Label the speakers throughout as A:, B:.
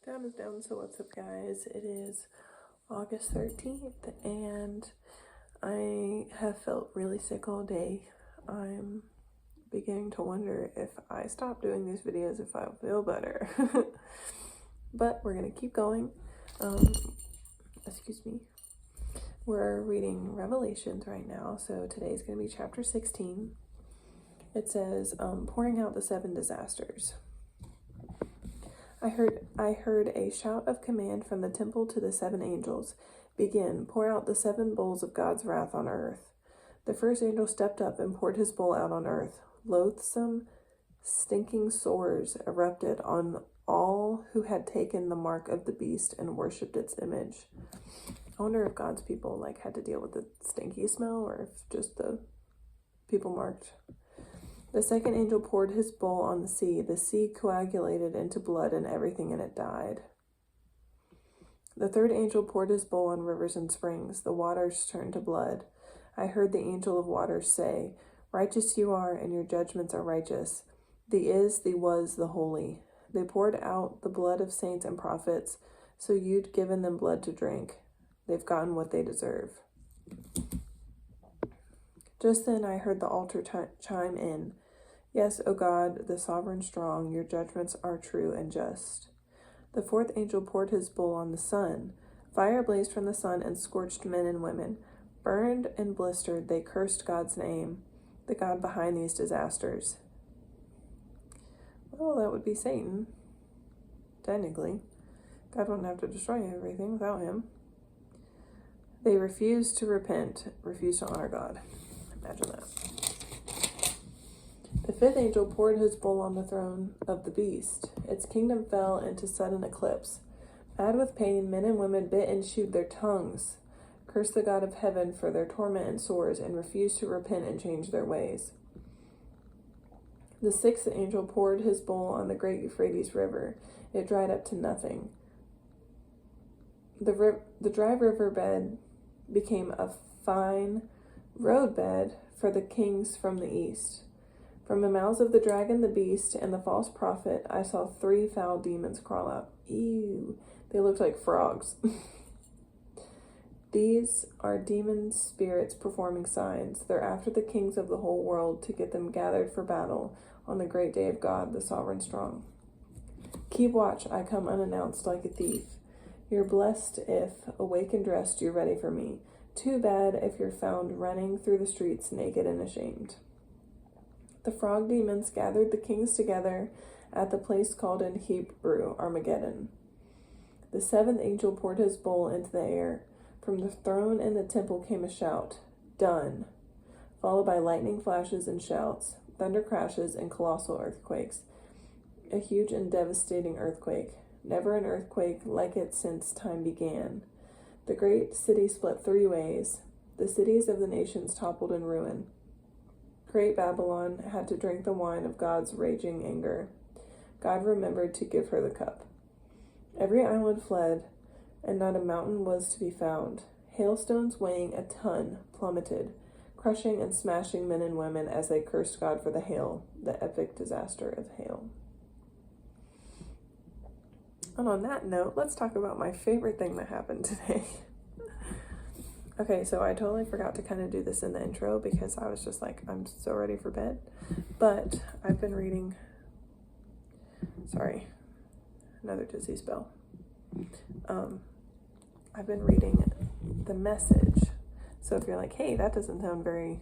A: Down is down, so what's up, guys? It is August 13th, and I have felt really sick all day. I'm beginning to wonder if I stop doing these videos, if I'll feel better. But we're gonna keep going. Excuse me. We're reading Revelations right now, so today's gonna be chapter 16. It says, pouring out the 7 disasters. I heard a shout of command from the temple to the 7 angels. Begin, pour out the 7 bowls of God's wrath on earth. The first angel stepped up and poured his bowl out on earth. Loathsome, stinking sores erupted on all who had taken the mark of the beast and worshipped its image. I wonder if God's people had to deal with the stinky smell, or if just the people marked. The second angel poured his bowl on the sea. The sea coagulated into blood, and everything in it died. The third angel poured his bowl on rivers and springs. The waters turned to blood. I heard the angel of waters say, "Righteous you are, and your judgments are righteous. The is, the was, the holy." They poured out the blood of saints and prophets, so you'd given them blood to drink. They've gotten what they deserve. Just then I heard the altar chime in. Yes, O God, the sovereign strong, your judgments are true and just. The fourth angel poured his bowl on the sun. Fire blazed from the sun and scorched men and women. Burned and blistered, they cursed God's name, the God behind these disasters. Well, that would be Satan, technically. God wouldn't have to destroy everything without him. They refused to repent, refused to honor God. Imagine that. The fifth angel poured his bowl on the throne of the beast. Its kingdom fell into sudden eclipse. Mad with pain, men and women bit and chewed their tongues, cursed the God of heaven for their torment and sores, and refused to repent and change their ways. The sixth angel poured his bowl on the great Euphrates River. It dried up to nothing. The dry riverbed became a fine roadbed for the kings from the east. From the mouths of the dragon, the beast, and the false prophet, I saw 3 foul demons crawl out. Ew, they looked like frogs. These are demon spirits performing signs. They're after the kings of the whole world to get them gathered for battle on the great day of God, the sovereign strong. Keep watch, I come unannounced like a thief. You're blessed if, awake and dressed, you're ready for me. Too bad if you're found running through the streets naked and ashamed. The frog demons gathered the kings together at the place called in Hebrew Armageddon. The 7th angel poured his bowl into the air. From the throne and the temple came a shout, "Done," followed by lightning flashes and shouts, thunder crashes, and colossal earthquakes. A huge and devastating earthquake. Never an earthquake like it since time began. The great city split 3 ways. The cities of the nations toppled in ruin. Great Babylon had to drink the wine of God's raging anger. God remembered to give her the cup. Every island fled, and not a mountain was to be found. Hailstones weighing a ton plummeted, crushing and smashing men and women as they cursed God for the hail, the epic disaster of hail. And on that note, let's talk about my favorite thing that happened today. Okay, so I totally forgot to kind of do this in the intro because I was just like, I'm so ready for bed. But I've been reading, sorry, another dizzy spell. I've been reading The Message. So if you're like, hey, that doesn't sound very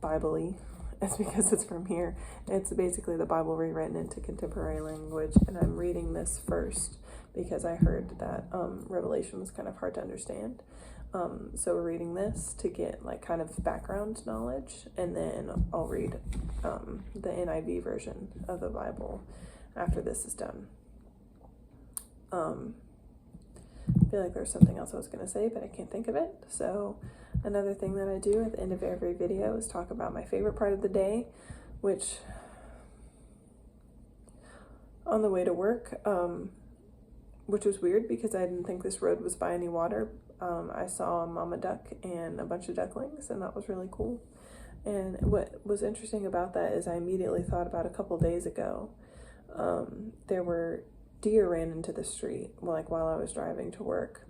A: Bible-y, it's because it's from here. It's basically the Bible rewritten into contemporary language, and I'm reading this first because I heard that Revelation was kind of hard to understand. So we're reading this to get kind of background knowledge, and then I'll read the NIV version of the Bible after this is done. I feel like there's something else I was going to say, but I can't think of it. So another thing that I do at the end of every video is talk about my favorite part of the day, which on the way to work, which was weird because I didn't think this road was by any water. I saw a mama duck and a bunch of ducklings, and that was really cool. And what was interesting about that is I immediately thought about a couple days ago. There were deer ran into the street, like while I was driving to work.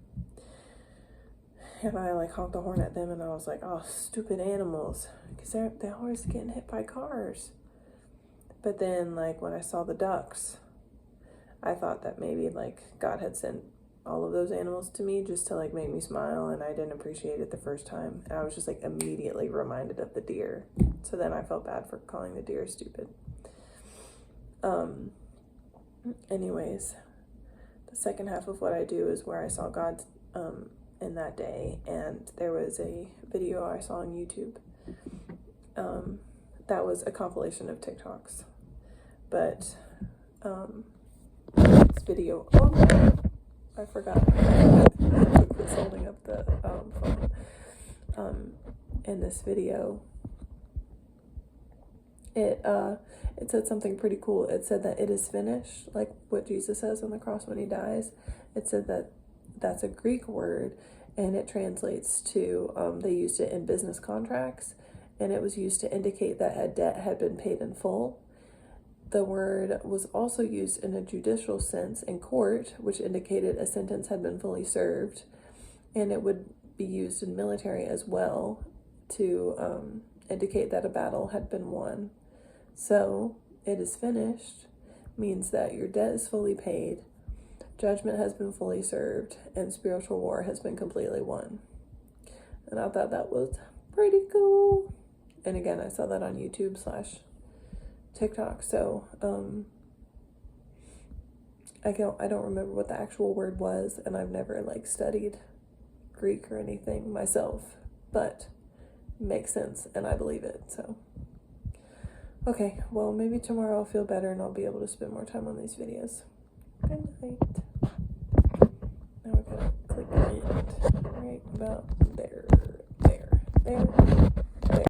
A: And I like honked the horn at them, and I was like, oh, stupid animals, because they're always getting hit by cars. But then, like, when I saw the ducks, I thought that maybe, like, God had sent all of those animals to me just to, like, make me smile, and I didn't appreciate it the first time. And I was just, like, immediately reminded of the deer. So then I felt bad for calling the deer stupid. Anyways, the second half of what I do is where I saw God in that day, and there was a video I saw on YouTube that was a compilation of TikToks. But this video, oh no, I forgot. I was holding up the phone. In this video, it said something pretty cool. It said that it is finished, like what Jesus says on the cross when he dies. It said that that's a Greek word, and it translates to, they used it in business contracts, and it was used to indicate that a debt had been paid in full. The word was also used in a judicial sense in court, which indicated a sentence had been fully served, and it would be used in military as well to indicate that a battle had been won. So, it is finished means that your debt is fully paid, judgment has been fully served, and spiritual war has been completely won. And I thought that was pretty cool. And again, I saw that on YouTube/TikTok. So I don't remember what the actual word was, and I've never like studied Greek or anything myself, but it makes sense and I believe it. So okay, well, maybe tomorrow I'll feel better and I'll be able to spend more time on these videos. Good night. Now we're gonna click end right about there.